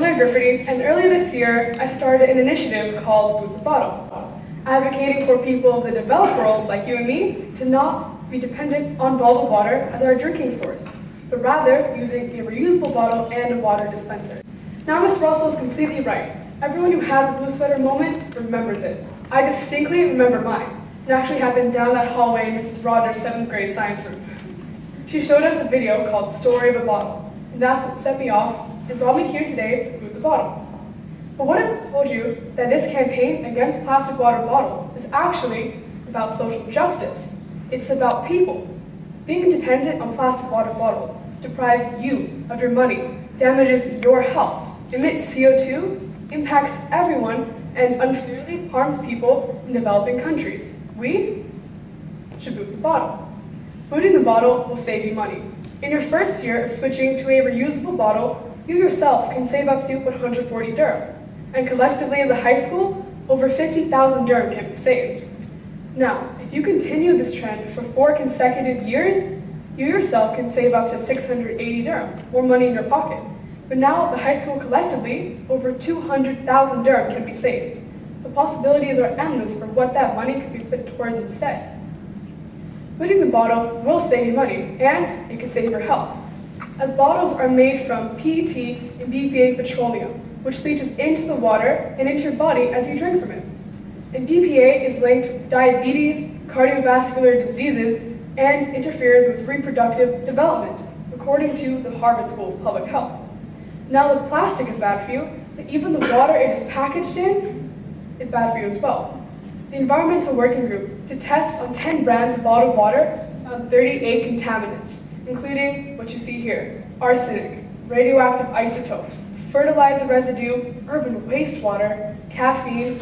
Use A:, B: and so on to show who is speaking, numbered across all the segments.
A: Grifferty, and earlier this year, I started an initiative called Boot the Bottle, advocating for people of the developed world, like you and me, to not be dependent on bottled water as our drinking source, but rather using a reusable bottle and a water dispenser. Now, Ms. Russell is completely right. Everyone who has a blue sweater moment remembers it. I distinctly remember mine. It actually happened down that hallway in Mrs. Rogers' 7th grade science room. She showed us a video called Story of a Bottle, and that's what set me off and brought me here today to Boot the Bottle. But what if I told you that this campaign against plastic water bottles is actually about social justice? It's about people. Being dependent on plastic water bottles deprives you of your money, damages your health, emits CO2, impacts everyone, and unfairly harms people in developing countries. We should boot the bottle. Booting the bottle will save you money. In your first year of switching to a reusable bottle, you yourself can save up to 140 dirham. And collectively as a high school, over 50,000 dirham can be saved. Now, if you continue this trend for 4 consecutive years, you yourself can save up to 680 dirham, more money in your pocket. But now, the high school collectively, over 200,000 dirham can be saved. The possibilities are endless for what that money could be put toward instead. Booting the bottle will save you money, and it can save your health, as bottles are made from PET and BPA petroleum, which leaches into the water and into your body as you drink from it. And BPA is linked with diabetes, cardiovascular diseases, and interferes with reproductive development, according to the Harvard School of Public Health. Now, the plastic is bad for you, but even the water it is packaged in is bad for you as well. The Environmental Working Group, to test on 10 brands of bottled water, found 38 contaminants, including what you see here: arsenic, radioactive isotopes, fertilizer residue, urban wastewater, caffeine,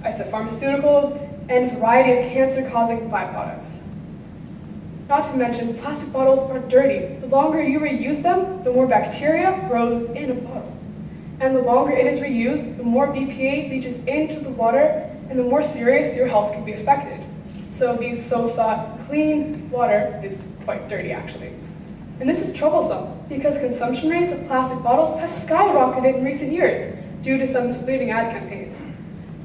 A: pharmaceuticals, and a variety of cancer-causing byproducts. Not to mention, plastic bottles are dirty. The longer you reuse them, the more bacteria grows in a bottle. And the longer it is reused, the more BPA leaches into the water, and the more serious your health can be affected. So these so-thought clean water is quite dirty, actually. And this is troublesome because consumption rates of plastic bottles have skyrocketed in recent years due to some misleading ad campaigns.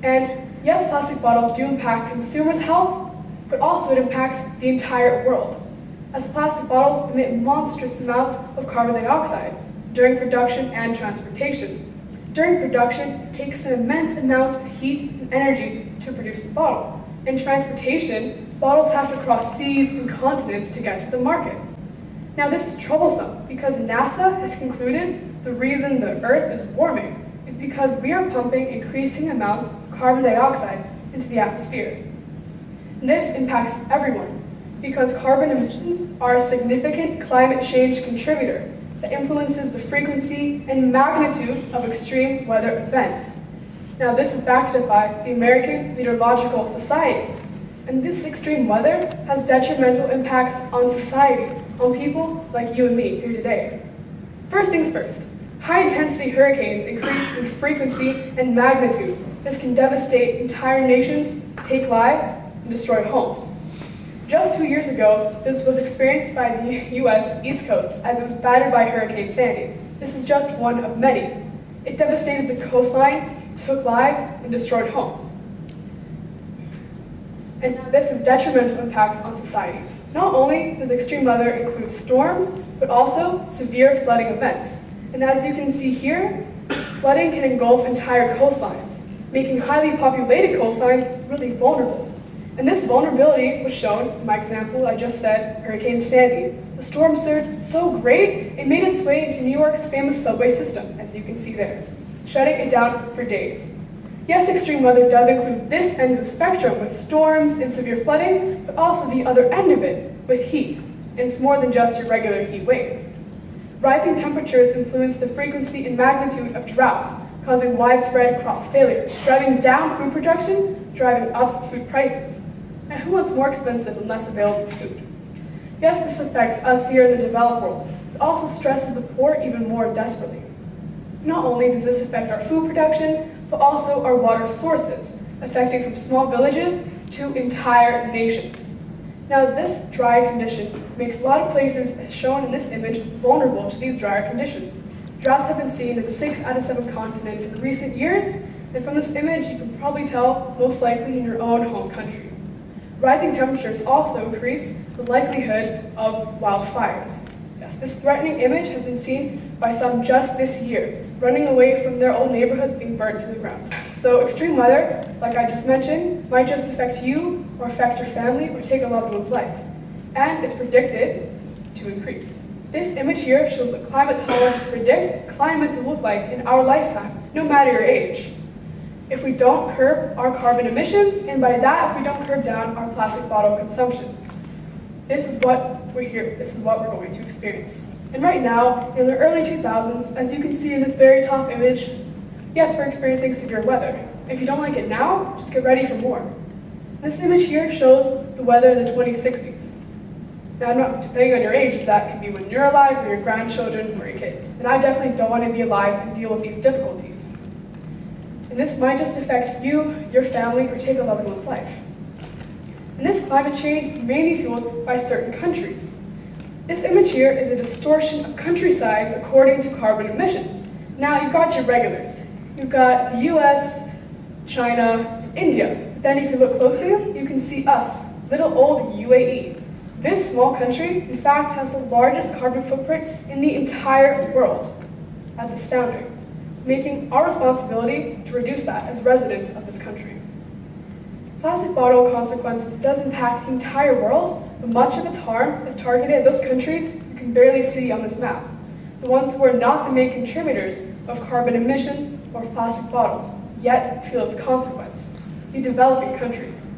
A: And yes, plastic bottles do impact consumers' health, but also it impacts the entire world, as plastic bottles emit monstrous amounts of carbon dioxide during production and transportation. During production, it takes an immense amount of heat and energy to produce the bottle. In transportation, bottles have to cross seas and continents to get to the market. Now, this is troublesome because NASA has concluded the reason the Earth is warming is because we are pumping increasing amounts of carbon dioxide into the atmosphere. And this impacts everyone because carbon emissions are a significant climate change contributor that influences the frequency and magnitude of extreme weather events. Now, this is backed up by the American Meteorological Society, and this extreme weather has detrimental impacts on society, on people like you and me here today. First things first, high-intensity hurricanes increase in frequency and magnitude. This can devastate entire nations, take lives, and destroy homes. Just 2 years ago, this was experienced by the U.S. East Coast as it was battered by Hurricane Sandy. This is just one of many. It devastated the coastline, took lives, and destroyed homes. And this has detrimental impacts on society. Not only does extreme weather include storms, but also severe flooding events. And as you can see here, flooding can engulf entire coastlines, making highly populated coastlines really vulnerable. And this vulnerability was shown in my example I just said, Hurricane Sandy. The storm surged so great, it made its way into New York's famous subway system, as you can see there, shutting it down for days. Yes, extreme weather does include this end of the spectrum with storms and severe flooding, but also the other end of it with heat. And it's more than just your regular heat wave. Rising temperatures influence the frequency and magnitude of droughts, causing widespread crop failure, driving down food production, driving up food prices. And who wants more expensive and less available food? Yes, this affects us here in the developed world, but also stresses the poor even more desperately. Not only does this affect our food production, but also our water sources, affecting from small villages to entire nations. Now, this dry condition makes a lot of places, as shown in this image, vulnerable to these drier conditions. droughts have been seen in 6 out of 7 continents in recent years, and from this image you can probably tell most likely in your own home country. Rising temperatures also increase the likelihood of wildfires. Yes, this threatening image has been seen by some just this year, running away from their old neighborhoods being burnt to the ground. So extreme weather, like I just mentioned, might just affect you or affect your family or take a loved one's life, and is predicted to increase. This image here shows what climate tolerance predict climate to look like in our lifetime, no matter your age. If we don't curb our carbon emissions, and by that, if we don't curb down our plastic bottle consumption, this is what we're going to experience. And right now, in the early 2000s, as you can see in this very top image, yes, we're experiencing severe weather. If you don't like it now, just get ready for more. This image here shows the weather in the 2060s. Now, depending on your age, that could be when you're alive, or your grandchildren, or your kids. And I definitely don't want to be alive and deal with these difficulties. And this might just affect you, your family, or take a loved one's life. And this climate change is mainly fueled by certain countries. This image here is a distortion of country size according to carbon emissions. Now, you've got your regulars. You've got the US, China, and India. But then if you look closely, you can see us, little old UAE. This small country, in fact, has the largest carbon footprint in the entire world. That's astounding, making our responsibility to reduce that as residents of this country. Plastic bottle consequences does impact the entire world, but much of its harm is targeted at those countries you can barely see on this map, the ones who are not the main contributors of carbon emissions or plastic bottles, yet feel its consequence, the developing countries.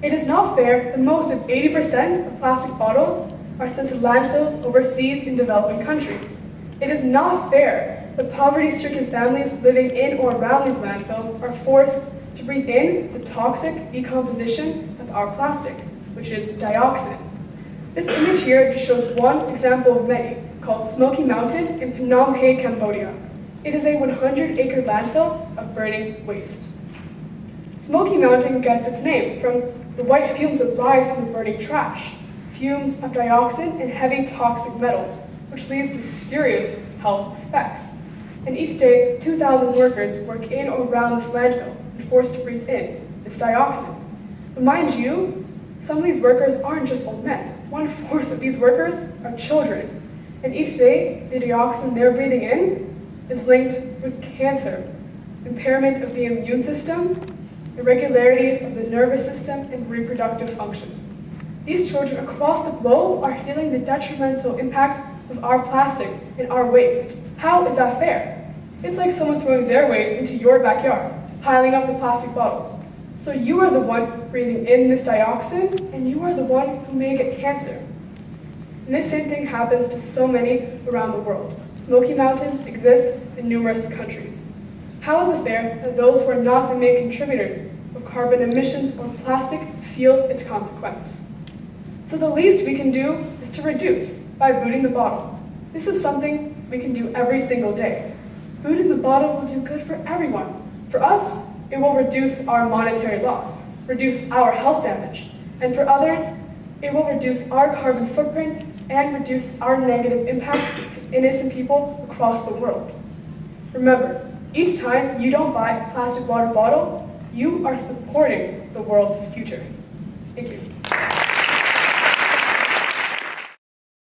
A: It is not fair that most of 80% of plastic bottles are sent to landfills overseas in developing countries. It is not fair that poverty-stricken families living in or around these landfills are forced to breathe in the toxic decomposition of our plastic, which is dioxin. This image here just shows one example of many, called Smoky Mountain in Phnom Penh, Cambodia. It is a 100-acre landfill of burning waste. Smoky Mountain gets its name from the white fumes that rise from the burning trash, fumes of dioxin and heavy toxic metals, which leads to serious health effects. And each day, 2,000 workers work in or around this landfill and forced to breathe in this dioxin. But mind you, some of these workers aren't just old men. 1/4 of these workers are children. And each day, the dioxin they're breathing in is linked with cancer, impairment of the immune system, irregularities of the nervous system, and reproductive function. These children across the globe are feeling the detrimental impact of our plastic and our waste. How is that fair? It's like someone throwing their waste into your backyard, piling up the plastic bottles. So you are the one breathing in this dioxin, and you are the one who may get cancer. And this same thing happens to so many around the world. Smoky Mountains exist in numerous countries. How is it fair that those who are not the main contributors of carbon emissions or plastic feel its consequence? So the least we can do is to reduce by booting the bottle. This is something we can do every single day. Booting the bottle will do good for everyone. For us, it will reduce our monetary loss, reduce our health damage. And for others, it will reduce our carbon footprint and reduce our negative impact to innocent people across the world. Remember, each time you don't buy a plastic water bottle, you are supporting the world's future. Thank you.